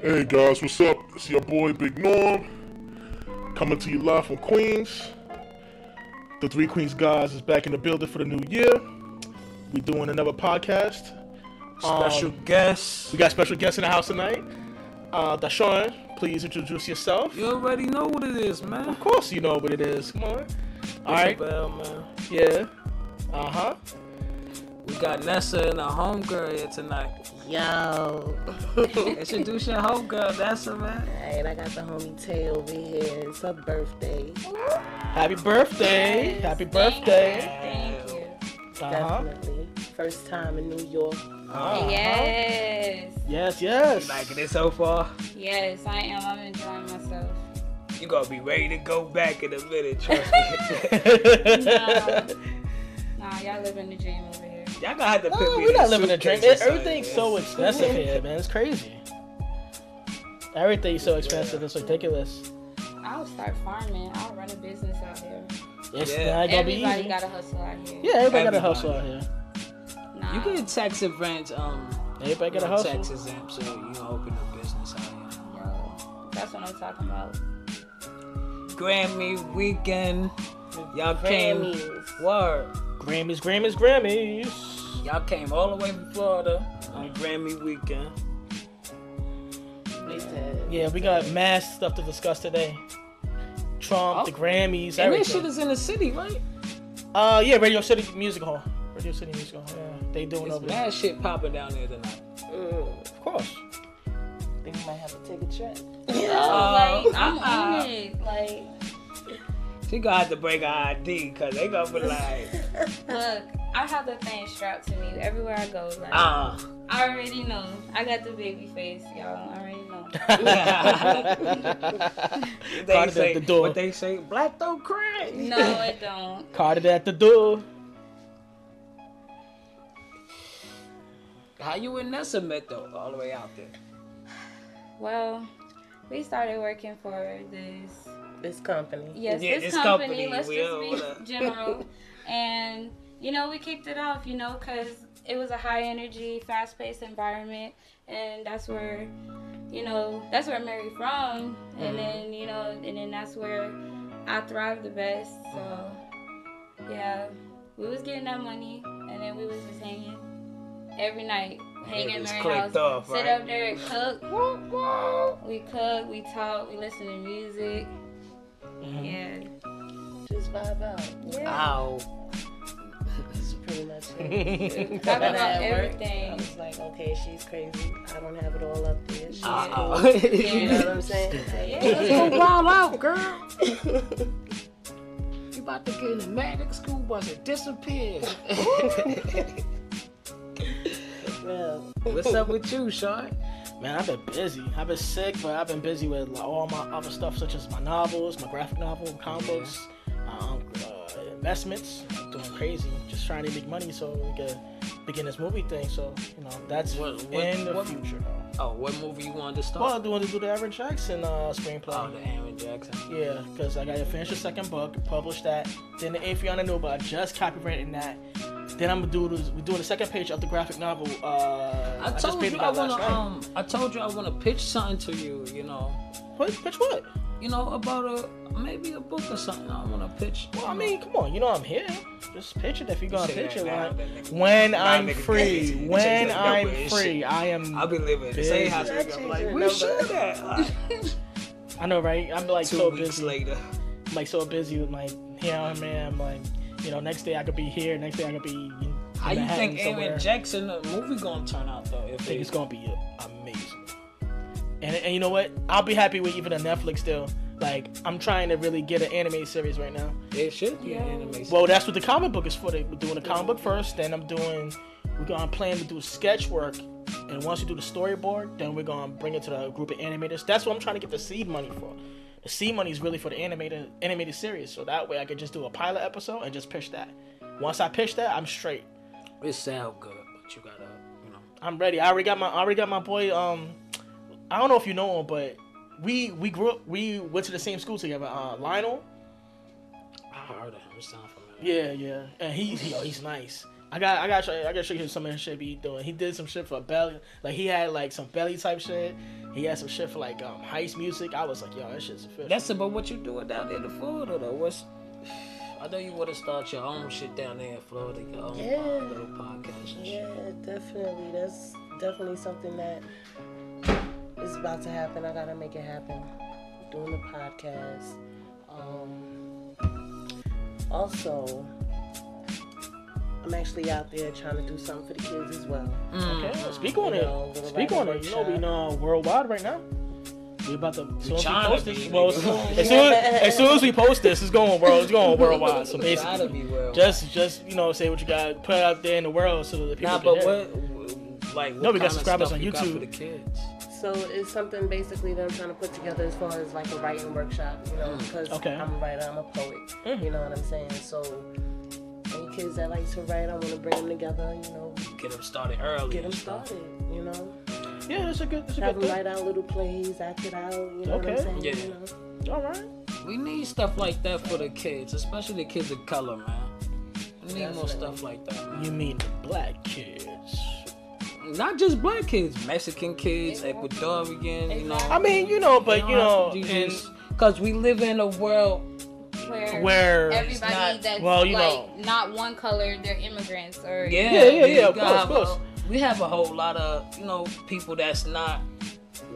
Hey guys, what's up? It's your boy Big Norm coming to you live from Queens. The Three Queens guys is back in the building for the new year. We doing another podcast. Special guests. We got special guests in the house tonight. Dashawn, please introduce yourself. You already know what it is, man. Of course you know what it is. Come on. All right. Bell, man. Yeah. Uh-huh. We got Nessa and a homegirl here tonight. Yo. Introduce your homegirl, Nessa, man. Alright, I got the homie Tay over here. It's her birthday. Happy birthday. Happy birthday. Thank you. Definitely. First time in New York. Yes. Yes, yes. You liking it so far? Yes, I am. I'm enjoying myself. You gonna be ready to go back in a minute, trust me. Nah, y'all living the dream over here. Y'all gonna have to put No, me we're in not a living a dream. suitcase or Everything's something, so expensive here, man. It's crazy. Everything's so expensive. It's ridiculous. I'll start farming. I'll run a business out here. It's Yeah. not gonna be Everybody easy. got to hustle out here. Yeah, everybody got to Everybody. hustle out here. Nah. You get tax advantage, Everybody got to hustle. tax exempt, so you can open a business out here. Yo, that's what I'm talking about. Grammy weekend. Y'all came. Grammys. Word. Grammys. Y'all came all the way from Florida on Grammy weekend. They said, Yeah, we got mass stuff to discuss today. Trump, Oh. the Grammys, And this shit everything. is in the city, right? Yeah, Radio City Music Hall. Radio City Music Hall. Yeah, they doing There's over there. mad shit popping down there tonight. Of course. think we might have to take a trip. Like, I'm on it. Like, She gonna have to bring her ID, cause they gonna be like, look, I have the thing strapped to me everywhere I go. Like, ah. I already know. I got the baby face, y'all. I already know. They Carter say, at the door. what they say, black don't crack. No, it don't. Carter at the door. How you and Nessa met though, all the way out there? Well, we started working for this. This company. Yes, Yeah, this this company. company, Let's we just all be wanna- general. And we kicked it off, because it was a high energy, fast paced environment, and that's where, that's where I married from, and then and then that's where I thrived the best. So yeah, we was getting that money, and then we was just hanging every night. Hang at It's Mary's clicked house, off, sit right? up there and cook. We cook, we talk, we listen to music. Yeah. Just vibe out. Yeah. Ow. That's pretty much it. Talk When I about at work, everything. I was like, okay, she's crazy. I don't have it all up there. She's Uh-oh. cool. You know what I'm saying? Yeah. Let's go wild out, girl. You about to get in the medic school bus and disappear. Well, What's up with you, Sean? Man, I've been busy. I've been sick, but I've been busy with all my other stuff, such as my novels, my graphic novel, comic books, investments. I'm doing crazy, just trying to make money so we can begin this movie thing. So that's What- in the what- future, though. Oh, what movie you wanted to start? Well, I want to do the Aaron Jackson screenplay. Oh, the Aaron Jackson. Yeah, because I got to finish the second book, publish that. Then the Afiana Nova, I just copywritten that. Then I'm gonna do this. We're doing the second page of the graphic novel. I just told painted you I that last wanna night. I told you I wanna pitch something to you. Pitch what? About maybe a book or something. I wanna pitch. Well, I mean, come on, I'm here. Just pitch it if you're gonna Say pitch that it. now, Like, that nigga. when Nah, I'm nigga, free, you when change that I'm number and free, shit. I am. I'll be living in the same house. Busy. I'm like, Change we your should that. I know, right? I'm like 2 so weeks busy. later. I'm like so busy with here I am. Like, next day I could be here. Next day I could be. How you think somewhere. Aaron Jackson the movie gonna turn out though? I think it's gonna be amazing. And you know what? I'll be happy with even a Netflix deal. Like, I'm trying to really get an anime series right now. It should be an anime. Well, that's what the comic book is for. We're doing the comic book first, then we're gonna plan to do sketch work, and once we do the storyboard, then we're gonna bring it to the group of animators. That's what I'm trying to get the seed money for. The seed money is really for the animated series, so that way I can just do a pilot episode and just pitch that. Once I pitch that, I'm straight. It sound good, but you gotta, I'm ready. I already got my boy. I don't know if you know him, but we grew up. We went to the same school together. Lionel. I heard of him. It sound familiar. Yeah, and he's nice. I gotta show you some of the shit he doing. He did some shit for belly, like he had like some belly type shit. He had some shit for like heist music. I was like, yo, that shit's official. That's about what you doing down there in Florida though. I know you want to start your own shit down there in Florida, your own little podcast and shit. Yeah, definitely. That's definitely something that is about to happen. I gotta make it happen. Doing the podcast. Also, I'm actually out there trying to do something for the kids as well. Okay, speak on it. Speak on it. You know, we know worldwide right now. We about to. As soon as we post this, it's going worldwide. So basically, just say what you got, put it out there in the world so that people can hear. What we got subscribers on YouTube for the kids. So it's something basically that I'm trying to put together as far as like a writing workshop, because I'm a writer, I'm a poet. You know what I'm saying? So any kids that like to write, I want to bring them together. Get them started early. Get them started. Yeah, that's a good Have them write out little plays, act it out. You know what I'm saying? Yeah. All right. We need stuff like that for the kids, especially the kids of color, man. We need more stuff like that. Man. You mean the black kids? Not just black kids, Mexican kids, Ecuadorian, I mean, because we live in a world where everybody that's not one color, they're immigrants or of course. We have a whole lot of people that's not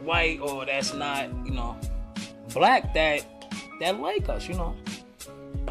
white or that's not black that like us,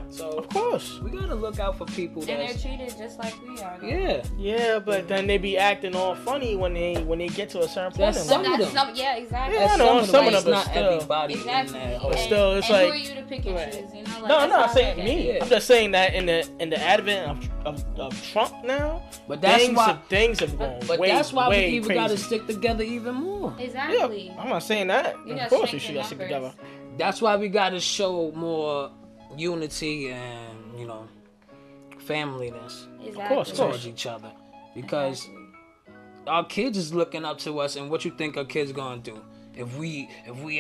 So of course we gotta look out for people and they're treated just like we are. Yeah. Yeah, but then they be acting all funny when they get to a certain point. That's some of them. Yeah, exactly. Yeah, I know some of them, but not still. everybody. Exactly. But still, it's and like. Who are you to pick and choose? No, I'm not saying me. Yeah. I'm just saying that in the advent of Trump now, but that's things have gone But way, that's why way we even crazy. gotta stick together even more. Exactly. Yeah, I'm not saying that. Of course, we should stick together. That's why we gotta show more unity and familyness towards each other, because our kids is looking up to us, and what you think our kids gonna do if we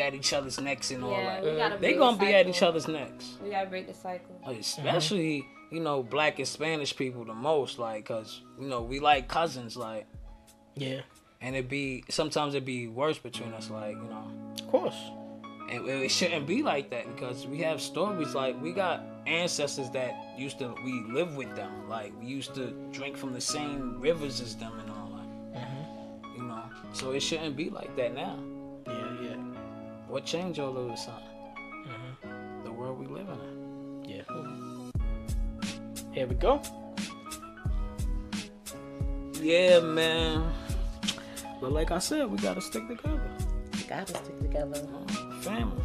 at each other's necks and all that? They gonna be at each other's necks. We gotta break the cycle, especially black and Spanish people the most, like, cause we like cousins, like, and sometimes it be worse between us, like, of course. And it shouldn't be like that, because we have stories, like, we got ancestors that we live with them, like, we used to drink from the same rivers as them and all that. So it shouldn't be like that now. Yeah. What changed all of a sudden? The world we live in. Yeah. Here we go. Yeah, man. But like I said, we gotta stick together. Family.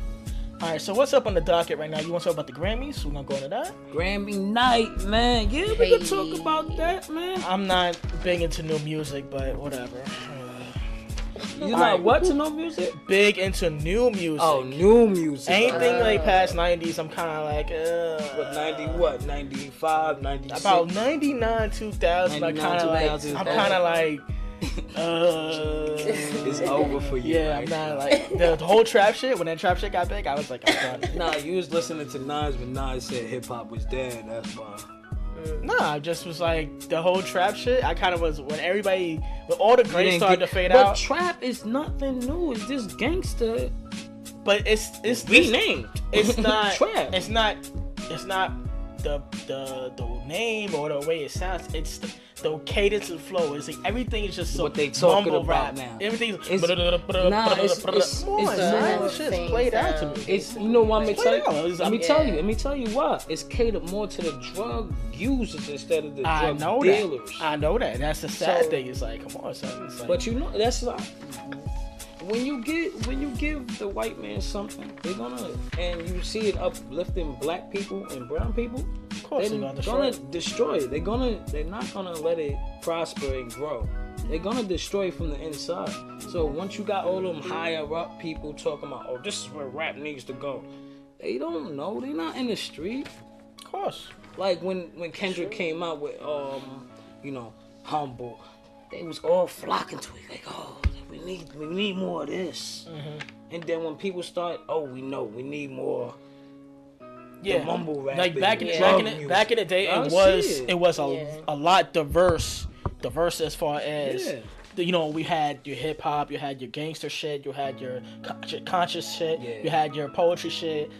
All right, so what's up on the docket right now? You want to talk about the Grammys? We're gonna go into that. Grammy night, man. Yeah, we can talk about that, man. I'm not big into new music, but whatever. You like what to new music? Big into new music. Oh, new music. Anything like past 90s, I'm kind of like, What, 90 what? 95, 96? About 99, 2000, I'm kind of like, it's over for you. Yeah, right? I'm not like, the whole trap shit, when that trap shit got big, I was like, I'm done. Nah, you was listening to Nas when Nas said hip-hop was dead, that's why. Nah, I just was like, the whole trap shit, I kind of was, when all the greats started to fade out. But trap is nothing new, it's just gangster. But it's renamed. It's not trap. It's not the name or the way it sounds. It's the cadence and flow. It's like everything is just so what they talking mumble about rap. now. Everything's it's played out to me. It's what let me tell you why. It's catered more to the drug users instead of the drug dealers. I know that. That's the sad thing. It's like, come on, son. Like, but that's like, when you give the white man something, they're gonna, and you see it uplifting black people and brown people, of course they're gonna destroy it. They're not gonna let it prosper and grow. They're gonna destroy it from the inside. So once you got all them higher up people talking about, oh, this is where rap needs to go, they don't know. They're not in the street. Of course. Like when Kendrick came out with Humble, they was all flocking to it, like, oh, we need more of this. And then when people start, oh, we need more the mumble rap. Like back in the day, it was a lot diverse as far as you know, we had your hip hop, you had your gangster shit, you had your conscious shit, you had your poetry shit.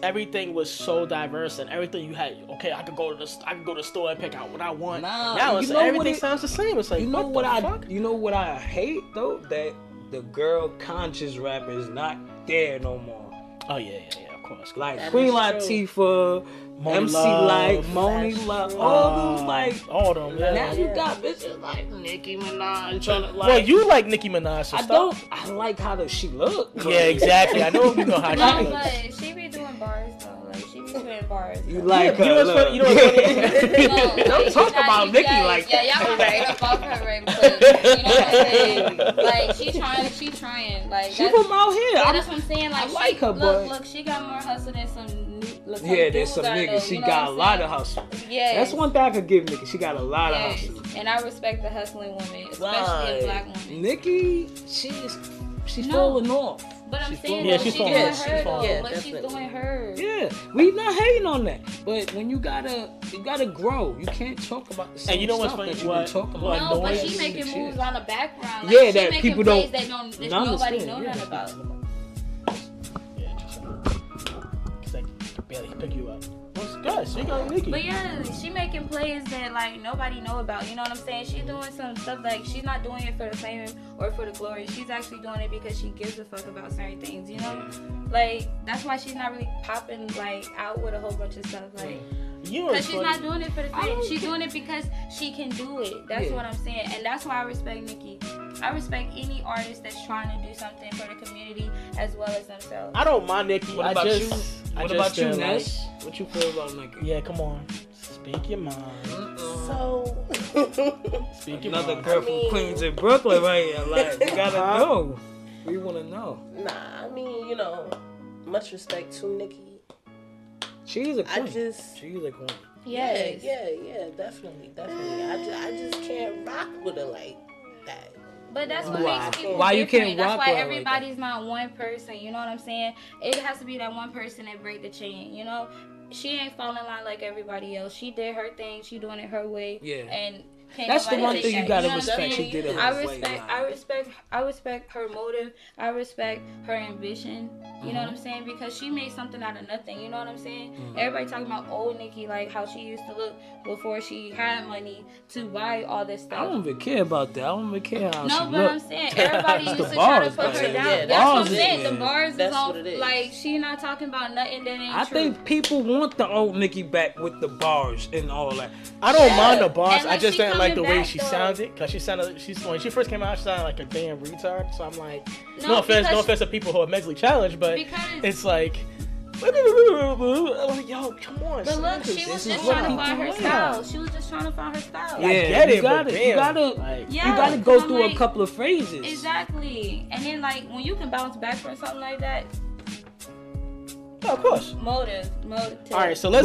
Everything was so diverse, and everything you had. Okay, I could go to the store and pick out what I want. Now it's everything sounds the same. It's like, you know what I hate though, that the girl conscious rapper is not there no more. Oh yeah, of course. Like Queen Latifah, MC Light, Moni Love, all them. Yeah. Now you got bitches like Nicki Minaj trying to Well, you like Nicki Minaj, so I like how she look. Yeah, exactly. I know how she looks. But she be doing bars though. Like she be doing bars. You like her? You know what's funny? Don't talk about Nicki like that. Yeah, y'all right above her right quick. You know what I'm saying? Like she trying. Like she from out here. That's what I'm saying. Like I like her, look, she got more hustle than some. There's some niggas. She got a lot of hustle. Yeah, that's one thing I could give Nicki. She got a lot of hustle. And I respect the hustling woman, especially a black woman. Nicki, she's falling off. But I'm saying she's doing her though. But she's doing her. Yeah, we not hating on that. But when you gotta grow. You can't talk about the same and you know what's stuff funny? that you've been talking about. No, but she making moves on the background. Like, that she people don't. That nobody know nothing about. Barely pick you up. What's good? She got Nicki. But yeah, she making plays that like nobody know about. You know what I'm saying? She's doing some stuff like she's not doing it for the fame or for the glory. She's actually doing it because she gives a fuck about certain things. You know, like that's why she's not really popping like out with a whole bunch of stuff. Like, because she's not doing it for the fame. She's doing it because she can do it. That's what I'm saying, and that's why I respect Nicki. I respect any artist that's trying to do something for the community as well as themselves. I don't mind Nicki. What about you, Ness? What you feel about Nicki? Yeah, come on. Speak your mind. So, speak your another mind. girl from Queens in Brooklyn right here. Like, we gotta know. We wanna know. Nah, I mean, you know, much respect to Nicki. She's a queen. She's a queen. Yes. Yeah, definitely. I just can't rock with her like that. But that's what makes people why different. You can't that's rock why with everybody's like not one person. You know what I'm saying? It has to be that one person that break the chain. You know, she ain't falling in line like everybody else. She did her thing. She doing it her way. Yeah. And that's the one thing you gotta respect. She did it. I respect her motive. I respect her ambition. You know what I'm saying? Because she made something out of nothing. You know what I'm saying? Everybody talking about old Nicki, like how she used to look before she had money to buy all this stuff. I don't even care about that. I don't even care how she look. No, but I'm saying everybody used to try to put her down. Yeah, that's what I'm saying. The bars is on. What it is. Like she not talking about nothing that ain't true. I think people want the old Nicki back with the bars and all that. I don't mind the bars. Like, I just didn't like the way she sounded. Because when she first came out, she sounded like a damn retard. So I'm like, no offense to people who are mentally challenged, but it's like, yo, come on. But look, she was just trying to find her style. She was just trying to find her style. Yeah, I get it, you gotta go through a couple of phases. Exactly, and then like when you can bounce back from something like that. Oh, of course. Motive. All right, so let's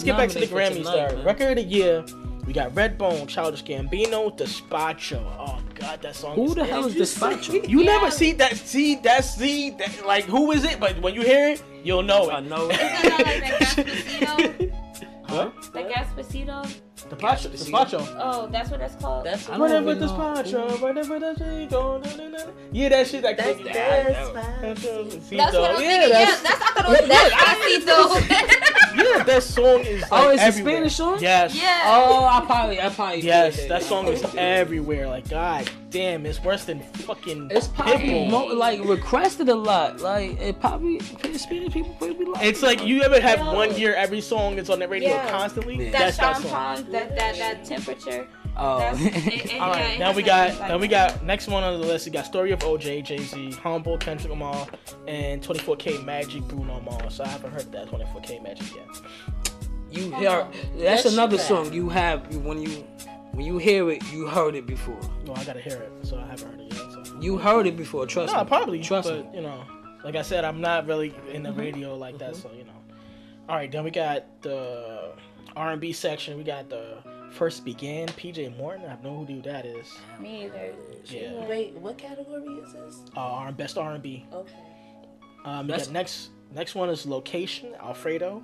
get back to the Grammys. Record of the year. We got Redbone, Childish Gambino, Despacho. Oh God, that song. Who the hell is Despacho? You never see that. Like, who is it? But when you hear it, you'll know it. I know it. Isn't that like the Gaspacito? Huh? The Gaspacito? Despacho. Oh, that's what that's called? Whatever Despacho, whatever that's go. Yeah, that shit. That's That's what I'm thinking. I thought it was Despacito. Yeah, that song is like it's everywhere. a Spanish song? Yes. Yeah. Oh, I probably Yes, that song is everywhere. Like, God damn, it's worse than fucking It's probably like requested a lot. Like, it probably Spanish people probably like. It's like you ever have 1 year every song that's on the radio constantly. Yeah. That's that song. song. That temperature. Oh. All right, now we got next one on the list. We got Story of OJ, Jay-Z, Humble, Kendrick Lamar, and 24K Magic, Bruno Mars. So I haven't heard that 24K Magic yet. You hear that's another song you have when you hear it, you heard it before. No, I gotta hear it, so I haven't heard it yet. So. You heard it before, trust me. No, probably, trust but, me. You know, like I said, I'm not really in the radio like that, so you know. All right, then we got the R&B section. We got the First Began, PJ Morton. I have no idea who that is. Me either. Yeah. Wait, what category is this? Best R&B. Okay. We got next Next one is Location, Alfredo.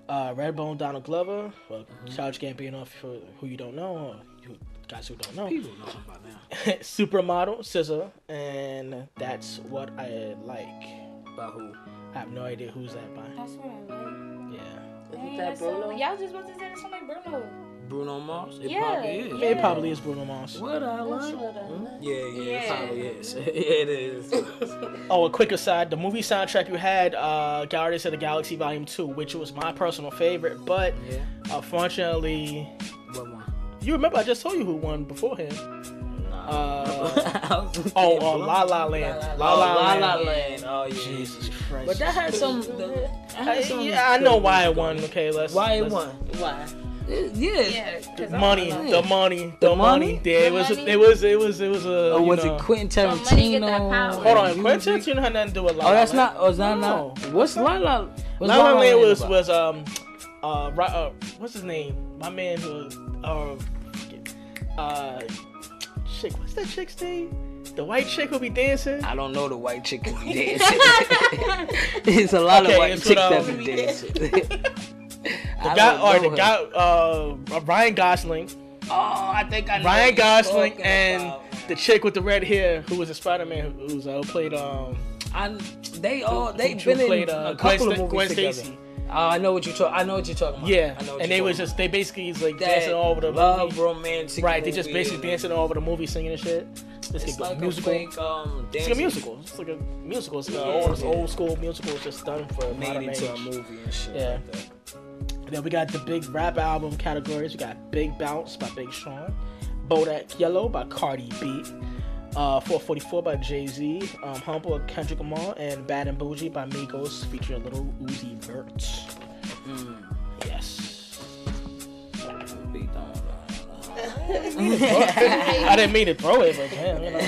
Redbone, Donald Glover. Well, Childish Gambino, for who you don't know, or you guys who don't know. People know him by now. Supermodel, SZA, and That's What I Like. By who? I have no idea who's that by. That's what I like. Yeah. Isn't that Bruno? Y'all just about to say that something like Bruno. Bruno Mars? It Yeah, probably is. It probably is Bruno Mars. What I like? That's what I like. Yeah, it Yeah. probably is. It is. Oh, a quick aside, the movie soundtrack you had, Guardians of the Galaxy Volume 2, which was my personal favorite, but Yeah. unfortunately, What one? you remember I just told you who won beforehand. La La Land. La La Land. Oh, yeah. Jesus Christ. But that had some. Yeah, I know why it won. Okay, Why it won? Why? Yeah. Yeah, 'cause I Money, don't know. the money. The Yeah, money? it was a. Or was you know. it Quentin So money get that Tarantino? power. Hold on, Music? Quentin Tarantino had nothing to do with La La Oh, that's Land. not. Oh, is that No. not? What's La La? What's La La Land was about? what's his name? My man who chick. What's that chick's name? The white chick who be dancing. I don't know the white chick who be dancing. There's a lot of Okay, white it's chicks what, that be dancing. Ryan Gosling. Oh, I think I know. Ryan what you're Gosling talking and about. the chick with the red hair who was a Spider-Man who played They've who been in played, a Gwen couple of movies Gwen together. Stacy. I know what you're talking. I know what you're talking about. Yeah, I know what and you're they was talking just they basically is like about. dancing all over the love movie. romantic. Right, they just movie. basically dancing all over the movie, singing and shit. It's It's like musical. a fake It's like a dancing musical. It's like a musical. It's Yeah, old school musical. It's just done for made modern into a age. movie and shit. Yeah. Like that. Then we got the big rap album categories. We got Big Bounce by Big Sean, Bodak Yellow by Cardi B, 444 by Jay-Z, Humble by Kendrick Lamar, and Bad and Bougie by Migos featuring Little Uzi Vert. Yes. Beat down. I didn't mean to throw it, but damn, you know.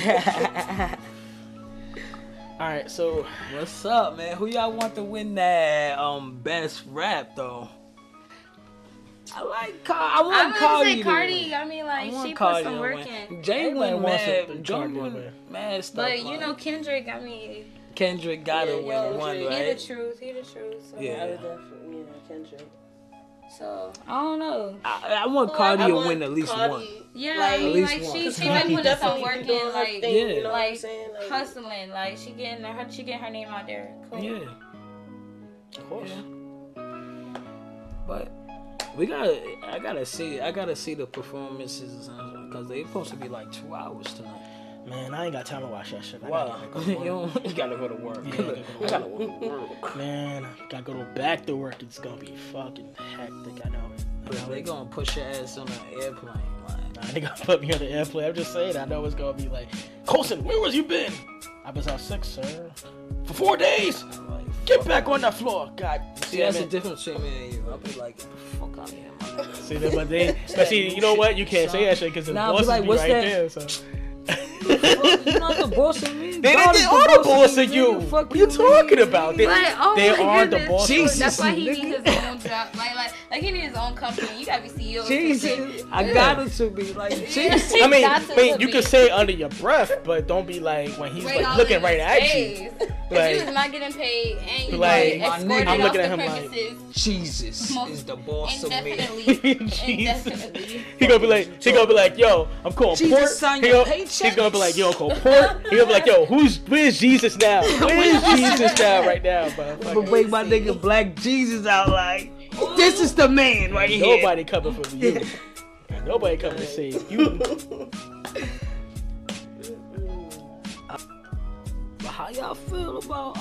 All right, so What's up, man? Who y'all want to win that best rap though? I like I I'm want gonna Cardi. say to Cardi. win. I mean, like, want she put Cardi some to work win. in. Jay Everybody went wants mad. Cardi Jay to went win. mad stuff. But, you like- know, Kendrick, I mean, Kendrick gotta Yeah, win yo, one, Kendrick. he right? the truth. He the truth. So, Yeah. I would definitely, Kendrick. So, I don't know. I want Cardi to win at least one. Yeah, Like, I mean, At least like, one. she Cause been Cardi putting some definitely work be in, doing her like, thing, Yeah. you know what I'm like, saying? Like, hustling. Like, she getting her name out there. Cool. Yeah, of course. but I gotta see the performances because they supposed to be like 2 hours tonight. Man, I ain't got time to watch that shit. I Wow, gotta go to work. you gotta go to work. Yeah, I gotta go to work. Man, I gotta go back to work. It's gonna be fucking hectic. I know it. But they gonna push your ass on an airplane. Nah, they gonna put me on the airplane. I'm just saying. I know it's gonna be like, Colson, where was you been? I was out sick, sir, for 4 days. Like, Get back on that floor. God see, damn that's the it. difference between me and you. I'll be like, get the fuck out of here, man. See, but see, you know what? You can't say that shit because the Nah, boss be like, be what's right that? there. So. You're not the boss of me. They God is are the boss me, of you. nigga. Fuck What you talking mean, about? nigga? They, Like, oh they my are the goodness. boss. Jesus. That's why he nigga. needs his own job. Like he needs his own company. You gotta be CEO. Jesus, I got it to be like Jesus. I mean, Got to you be. can say it under your breath, but don't be like when he's like looking right at you. If Like- you was not getting paid and you Like, like, my escorted nigga. I'm off looking the at him like, premises Jesus is the boss of me. indefinitely. Jesus. Indefinitely. He gonna be like, yo, I'm calling Jesus, Port. sign He your gonna- paychecks. He's gonna be like, yo, call Port. He gonna be like, yo, where's Jesus now? Where's Jesus now? Right now, bro. But bring my nigga Black Jesus out like, this is the man right here. Nobody coming for you. Nobody coming to save you. But how y'all feel about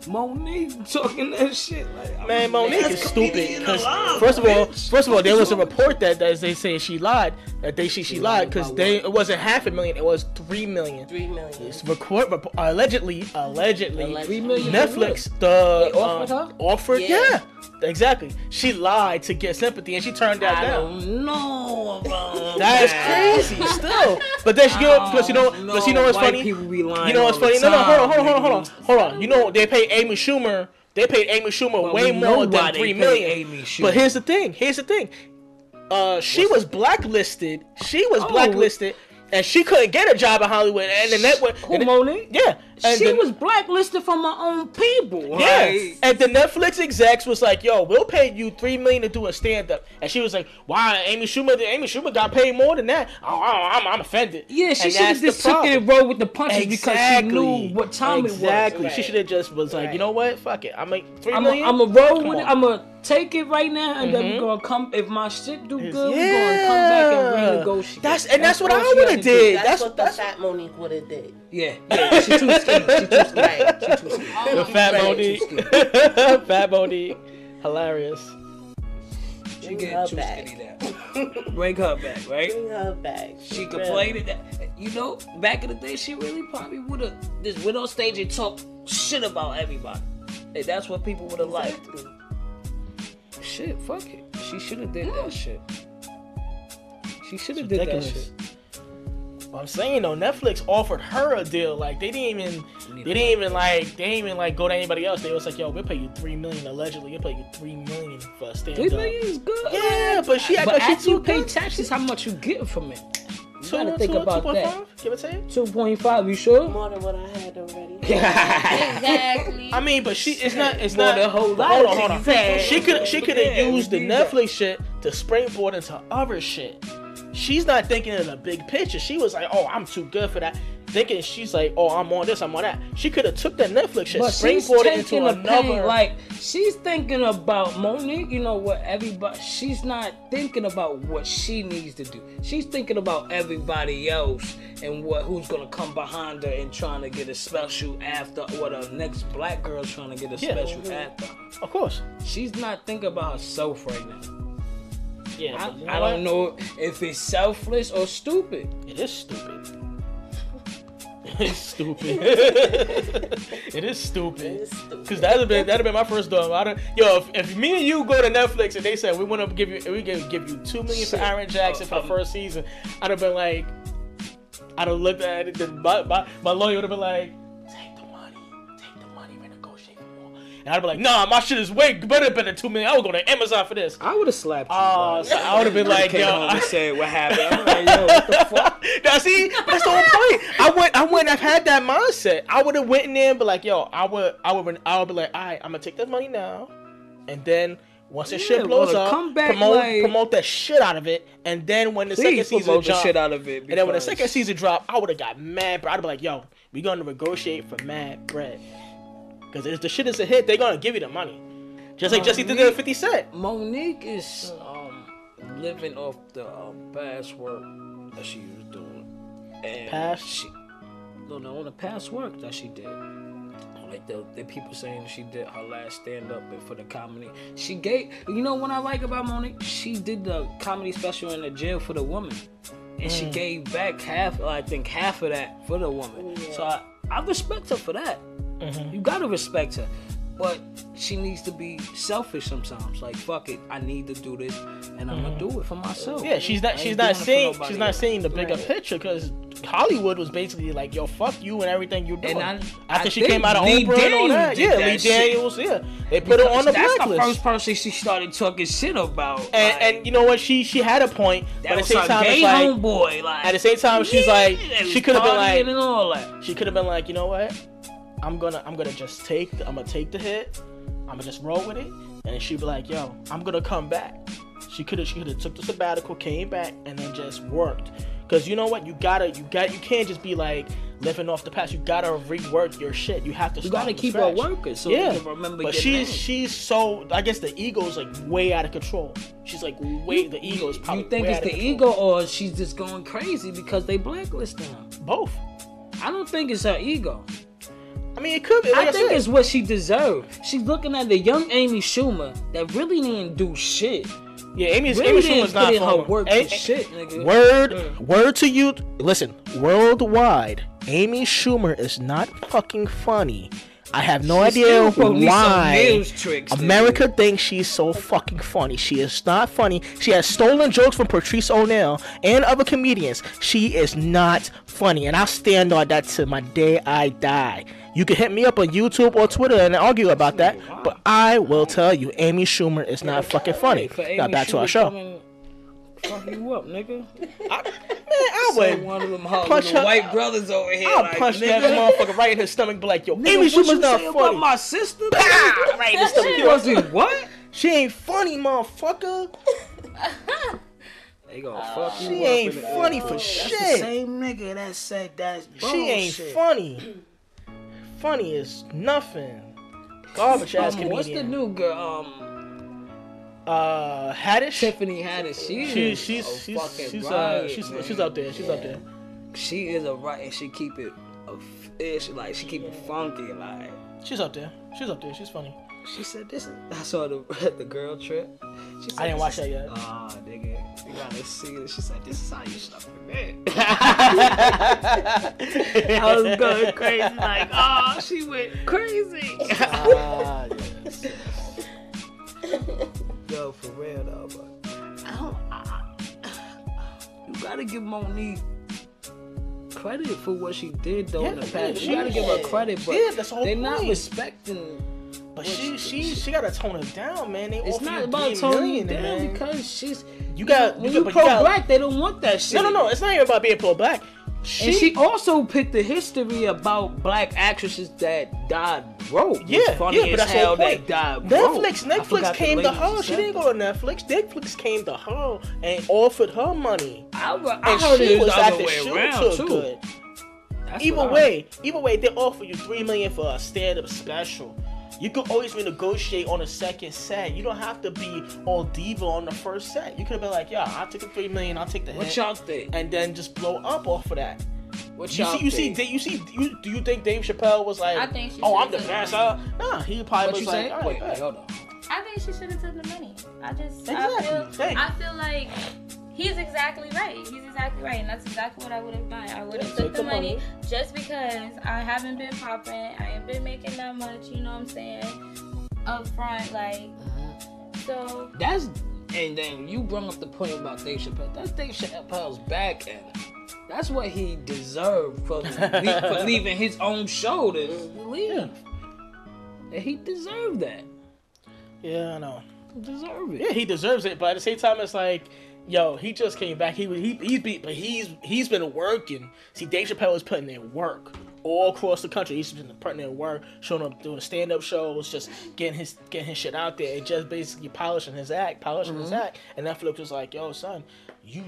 Monique talking that shit? Like, Man, Monique is stupid. comedian Because alive, first of all, there was a Fuck report that they say she lied. That she lied because about it wasn't 500,000. It was 3 million. 3 million. It's allegedly, 3 million. Netflix They offered her? offered, Yeah. yeah, exactly. She lied to get sympathy and she turned that I down. don't know about That is crazy, still. But then she because you know what's White funny. people be lying You know what's all the funny? No, time, hold on. You know they paid Amy Schumer. They paid Amy Schumer But way we know more why than they 3 pay million. Amy Schumer. But here's the thing. She was blacklisted. And she couldn't get a job in Hollywood. And the network. Who, Monique? Yeah, She was blacklisted from her own people. Yeah, like, and the Netflix execs was like, "Yo, we'll pay you $3 million to do a stand-up," and she was like, "Why, Amy Schumer got paid more than that? I'm offended." Yeah, she should have just took it and rolled with the punches because she knew what time it was. Exactly, she should have just was like, "You know what? Fuck it, I make $3 million. I'm gonna roll with it. I'm gonna take it right now, and then we're gonna come. If my shit do good, we're gonna come back and renegotiate." That's what I would have did. That's what the fat Monique would have did. Yeah, she too skinny. She too skinny. Right. She too skinny. The fat Monique. Fat Monique. Hilarious. She getting too skinny now. Bring her back, right? Bring her back. She complained that, you know, back in the day, she really probably would have just went on stage and talked shit about everybody. And that's what people would have liked. Shit, fuck it. She should have did that shit. She should have did that shit. I'm saying though, Netflix offered her a deal. Like they didn't even go to anybody else. They was like, "Yo, we'll pay you $3 million." Allegedly, we'll pay you $3 million for a stand-up. $3 million is good. Yeah, but after you pay taxes, how much you get from it? You gotta think about 2.5? that. Give it to you. 2.5. You sure? More than what I had already. Exactly. I mean, but it's not. A whole lot. Hold on. She could have used the Netflix shit to springboard into other shit. She's not thinking in a big picture. She was like, "Oh, I'm too good for that." Thinking she's like, "Oh, I'm on this, I'm on that." She could have took that Netflix shit, springboarded into another. Like she's thinking about Monique. You know what? Everybody. She's not thinking about what she needs to do. She's thinking about everybody else and who's gonna come behind her and trying to get a special after. What a next black girl's trying to get a special after. Of course. She's not thinking about herself right now. Yeah, I don't know if it's selfless or stupid. It is stupid. It's stupid. It is stupid. Because that'd have been my first thought. If me and you go to Netflix and they said we want to give you $2 million for Aaron Jackson for the first season, I'd have been like, I'd have looked at it. My lawyer would have been like, take the money, renegotiate for more. And I'd be like, nah, my shit is way better than $2 million. I would go to Amazon for this. I would have slapped you. So I would have been like, yo, I said what happened. I'm like, yo, what the fuck? Now see, that's the whole point. I wouldn't have had that mindset. I would have went in there and be like, yo, I would be like, all right, I'm gonna take this money now, and then once the shit blows up, promote that shit out of it, and then when the second season drop, shit out of it, and then when the second season drop, I would have got mad, bro. I'd be like, yo, we gonna negotiate for mad bread, because if the shit is a hit, they gonna give you the money, just like Jesse did it with 50 Cent. Monique is living off the past work that she was doing. And on the past work that she did. Like the people saying she did her last stand-up for the comedy. She gave, you know what I like about Monique? She did the comedy special in the jail for the woman. And she gave back half of that for the woman. Yeah. So I respect her for that. Mm-hmm. You gotta respect her. But she needs to be selfish sometimes. Like, fuck it, I need to do this, and I'm gonna do it for myself. Yeah, she's not seeing the bigger picture, because Hollywood was basically like, yo, fuck you and everything you're doing. After she came out of Oprah and all that, Lee Daniels, they put her on the blacklist. That's the first person she started talking shit about. And you know what? She had a point, but at the same time, it's like, homeboy. At the same time, she's like, she could have been like, and all that. She could have been like, you know what? I'm gonna take the hit. I'm gonna just roll with it, and she'd be like, "Yo, I'm gonna come back." She could have took the sabbatical, came back, and then just worked. Cause you know what, you can't just be like living off the past. You gotta rework your shit. You have to. You gotta keep her working, so you can remember. But she's so. I guess the ego's like way out of control. She's like the ego is probably. You think it's the ego, or she's just going crazy because they blacklisted her? Both. I don't think it's her ego. I mean, it could be. Like I think it's what she deserved. She's looking at the young Amy Schumer that really didn't do shit. Yeah, Amy Schumer's not in her work for shit, nigga. Word to you. Listen, worldwide, Amy Schumer is not fucking funny. I have no idea why America thinks she's so fucking funny. She is not funny. She has stolen jokes from Patrice O'Neal and other comedians. She is not funny, and I'll stand on that till my day I die. You can hit me up on YouTube or Twitter and argue about that, but I will tell you, Amy Schumer is not fucking funny. Now back to our show. fuck you up, nigga. I would one of them punch her white brothers over here. I'll punch that motherfucker right in his stomach. Be like, yo, Amy Schumer's not funny. About my sister? Right in his stomach. What? She ain't funny, motherfucker. They gonna fuck you up. She ain't funny for shit. That's the same nigga that said that. She ain't funny. Funny is nothing. Garbage ass comedian. What's the new girl? Haddish. Tiffany Haddish. She's up there. She's up there. She is a right, and she keep it she keep it funky, like. She's up there. She's funny. She said this. I saw the girl trip. She said, I didn't watch that yet. Nigga, you gotta see it. She said, "This is how you suck for men." I was going crazy, like, she went crazy. Yes. Yo, for real though, but you gotta give Monique credit for what she did though in the past. You gotta give her credit, but that's the whole they're point. not respecting. But she gotta tone it down, man. It's not about toning it down because she's you pro-black, they don't want that shit. No. It's not even about being pro-black. She also picked the history about black actresses that died broke. Yeah, funny but as that's hell the whole point. That died broke. Netflix came to her. She didn't go to Netflix. Netflix came to her and offered her money. I heard it was the other way around too. Good. Either way, they offer you $3 million for a stand-up special. You can always renegotiate on the second set. You don't have to be all diva on the first set. You could have been like, yeah, I'll take the $3 million, I'll take the hit. What y'all think? And then just blow up off of that. What y'all think? Do you think Dave Chappelle was like, I think I'm the best? Nah, he probably was like, wait, hold on. I think she should have took the money. I feel like he's exactly right. And that's exactly what I would have done. I would have took the money just because I haven't been popping. I ain't been making that much, you know what I'm saying? Up front, like, so. And then you brought up the point about Dave Chappelle. That's Dave Chappelle's back end. That's what he deserved for leaving his own show to leave. And he deserved that. Yeah, I know. He deserved it. Yeah, he deserves it. But at the same time, it's like, yo, he just came back. He's been working. See, Dave Chappelle is putting in work all across the country. He's been putting in work, showing up, doing stand-up shows, just getting his shit out there, and just basically polishing his act. And Netflix was like, yo, son, you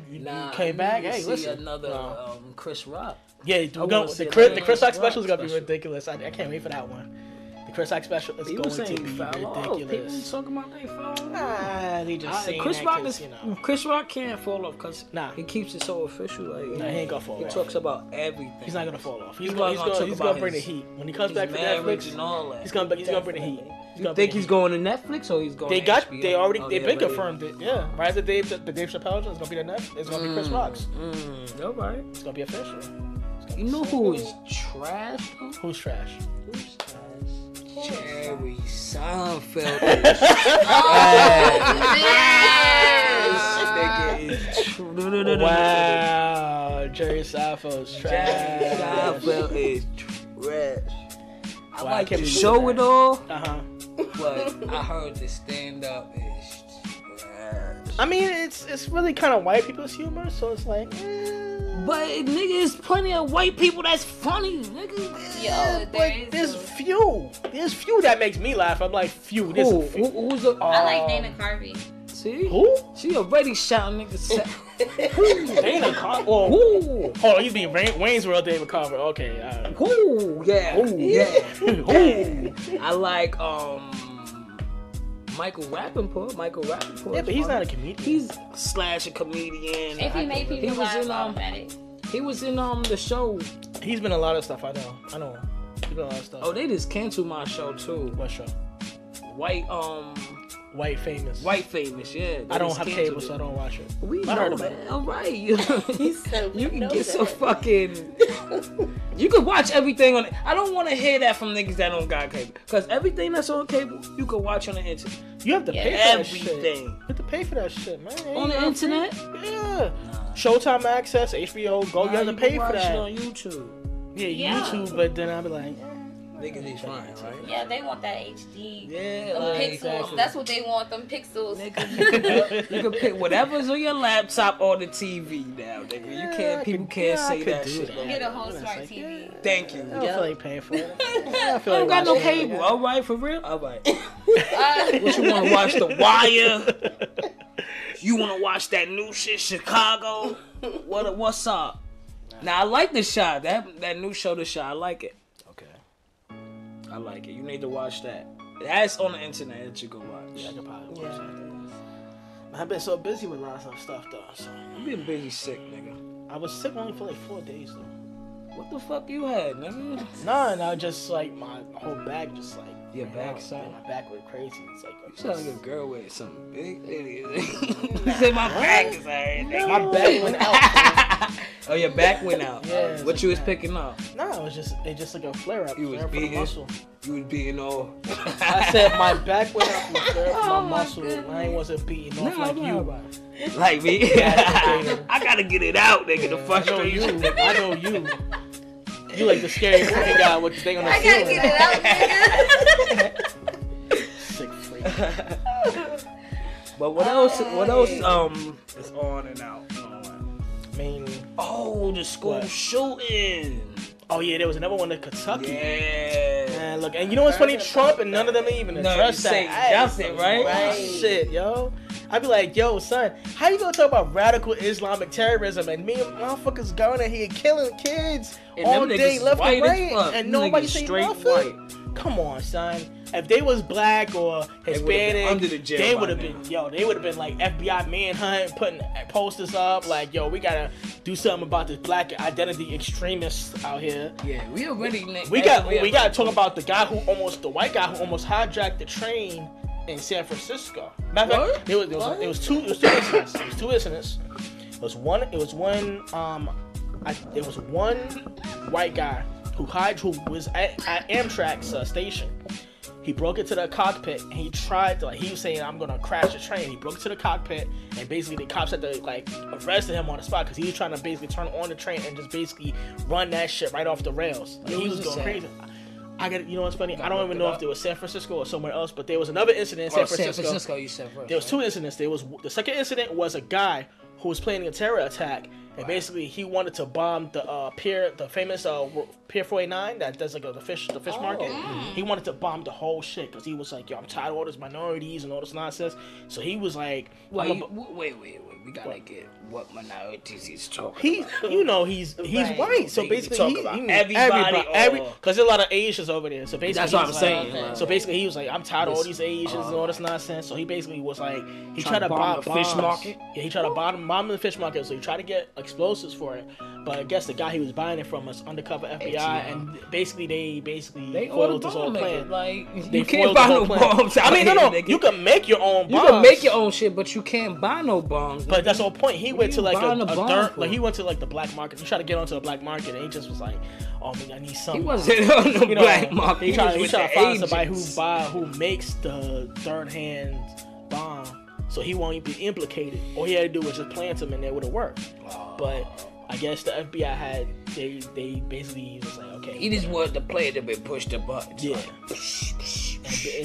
came back. Hey, listen, another Chris Rock. Yeah, the Chris Rock special is gonna be ridiculous. I can't wait for that one. The Chris Rock special is going to be ridiculous. People talking about they fall. Nah, they just saying Chris that Rock 'cause, Chris Rock can't fall off because he keeps it so official. Like, he ain't gonna fall off. He talks about everything. He's not gonna fall off. He's gonna bring the heat when he comes back to Netflix. And all that. He's gonna bring the heat. You think he's going to Netflix or he's going? They've been confirmed it. Yeah, Rise of Dave Chappelle is gonna be the Netflix. It's gonna be Chris Rock's. All right. It's gonna be official. You know who is trash? Who's trash? Jerry Seinfeld is Wow, Jerry Seinfeld's trash. Jerry Seinfeld is trash. I like to show it all, but I heard the stand-up is trash. I mean, it's really kind of white people's humor, so it's like. But nigga, there's plenty of white people that's funny, nigga. Yo, there's few. There's few that makes me laugh. I'm like, few. Who's the? I like Dana Carvey. See? Who? She already shouting niggas. Dana Carvey. Hold on, you mean Wayne's World David Carver? Okay. Who? Yeah. Who? I like Michael Rappaport. Yeah, but he's not a comedian. He's a comedian. If he made people laugh, automatic. He was in the show. He's been in a lot of stuff. I know. He's been in a lot of stuff. Oh, they just canceled my show too. What show? White Famous, yeah. I don't have cable, so I don't watch it. I heard about it. All right. You can get so fucking... You can watch everything on it. I don't want to hear that from niggas that don't got cable. Because everything that's on cable, you can watch on the internet. You have to pay for everything. That shit. You have to pay for that shit, man. On the internet? Yeah. Showtime access, HBO Go. You have to pay for that. Watch it on YouTube. Yeah, YouTube, but then I'll be like... Niggas be fine, right? Yeah, they want that HD. Yeah, them like, pixels. exactly. That's what they want. Them pixels. Nigga, you can pick whatever's on your laptop or the TV now, nigga. You can't. People can't say that shit. Get a whole smart TV. Thank you. I don't feel like paying for it. I don't got no cable. All right, for real. All right. What you want to watch? The Wire? You want to watch that new shit, Chicago? What's up? Now I like The Shot. That new show, The Shot. I like it. Okay. I like it. You need to watch that. That's on the internet that you can watch. Yeah, I could probably watch that. I've been so busy with lots of stuff though. So. I've been busy sick, nigga. I was sick only for like 4 days though. What the fuck you had, nigga? No, just like my whole back just like. Your back side? My back went crazy. It's like you sound like a girl with something big. You said my back is alright. No. My back went out. Oh, your back went out. Yeah. What you was picking up? No, it was just like a flare up. You was beating. You was beating all. I said my back went out from a flare up from my muscle. I wasn't beating off like you. Like me. I gotta get it out, nigga. The frustration. I know you. You like the scary fucking guy with the thing on the ceiling. I gotta get it out, nigga. Sick freak. But what else? What else? Is on and out. The school shooting. Oh yeah, there was another one in Kentucky. Yeah. Man, look, and you know what's funny? Trump and none of them even addressed that. That's it, right? Right. Shit, yo. I'd be like, yo, son, how you gonna talk about radical Islamic terrorism and me and motherfuckers going in here killing kids and all day left and right, and nobody say straight nothing? White. Come on, son. If they was black or Hispanic, they would have been, they would have been like FBI manhunt, putting posters up, like, yo, we gotta do something about this black identity extremists out here. Yeah, we already. We gotta talk about the white guy who almost hijacked the train in San Francisco. Matter of fact, it was two incidents. It was two incidents. It was one white guy who was at Amtrak's station. He broke into the cockpit and he tried to, he was saying, I'm gonna crash the train. He broke into the cockpit and basically the cops had to arrested him on the spot because he was trying to basically turn on the train and just basically run that shit right off the rails. He was going crazy. You know what's funny? I don't even know if it was San Francisco or somewhere else, but there was another incident in San Francisco. San Francisco, you said first. There was two incidents. The second incident was a guy who was planning a terror attack, and basically he wanted to bomb the famous Pier 49 that does the fish market. He wanted to bomb the whole shit because he was like, yo, I'm tired of all these minorities and all this nonsense. So he was like, wait, we gotta get what minorities he's talking about. He's white, so basically he talk about everybody, because there's a lot of Asians over there. So basically that's what I'm saying. Okay. So basically he was like, I'm tired of all these Asians and all this nonsense. So he basically was like, he tried to bomb the fish market. Yeah, he tried to bomb the fish market. So he tried to get explosives for it, but I guess the guy he was buying it from was undercover FBI, and basically they foiled his whole plan. You can't buy no bombs. I mean, no, you can make your own bombs. You can make your own shit, but you can't buy no bombs. But that's the whole point. He went to he went to the black market. He tried to get onto the black market, and he just was like, "Oh man, I need something." He wasn't on the black market. He tried to find somebody who makes the third-hand bomb, so he won't be implicated. All he had to do was just plant him, and it would have worked. But I guess the FBI they basically was like, okay. He just wanted the player to be pushed the buttons. Yeah.